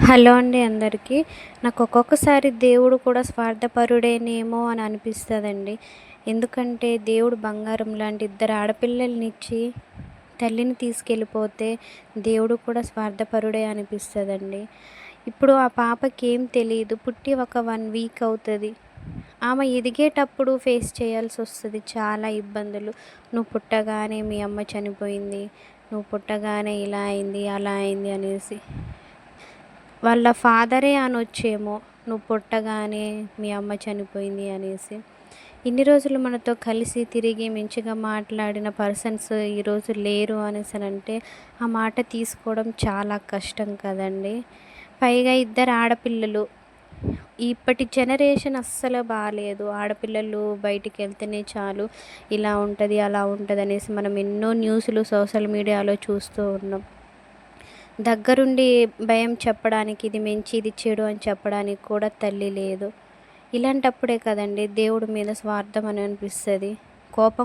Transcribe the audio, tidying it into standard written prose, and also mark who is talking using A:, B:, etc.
A: Hello అండి అందరికీ. నాకు ఒక్కొక్కసారి దేవుడు కూడా స్వార్థపరుడేనేమో అని అనిపిస్తదండి. ఎందుకంటే దేవుడు బంగారం లాంటి ఇద్దరు ఆడపిల్లలనిచ్చి తల్లిని తీసుకెళ్ళిపోతే దేవుడు కూడా స్వార్థపరుడే అనిపిస్తదండి. ఇప్పుడు ఆ పాపకి ఏం తెలీదు. పుట్టి ఒక 1 వీక్ అవుతది. ఆమె ఎదిగేటప్పుడు ఫేస్ చేయాల్సొస్తది చాలా ఇబ్బందులు. నువ్వు పుట్టగానే మీ అమ్మ చనిపోయింది. నువ్వు పుట్టగానే ఇలా అయింది, అలా అయింది అనేసి. వాళ్ళ ఫాదరే అనొచ్చేమో, నువ్వు పుట్టగానే మీ అమ్మ చనిపోయింది అనేసి. ఇన్ని రోజులు మనతో కలిసి తిరిగి మంచిగా మాట్లాడిన పర్సన్స్ ఈరోజు లేరు అనేసనంటే ఆ మాట తీసుకోవడం చాలా కష్టం కదండీ. పైగా ఇద్దరు ఆడపిల్లలు. ఇప్పటి జనరేషన్ అస్సలు బాలేదు. ఆడపిల్లలు బయటికెళ్తేనే చాలు ఇలా ఉంటది, అలా ఉంటదనేసి మనం ఎన్నో న్యూస్‌లు సోషల్ మీడియాలో చూస్తూ ఉన్నాం. దగ్గరుండి భయం చెప్పడానికి, ఇది మంచి, ఇది చెడు అని చెప్పడానికి కూడా తల్లి లేదు. ఇలాంటప్పుడే కదండీ దేవుడి మీద స్వార్థం అని అనిపిస్తది. కోపం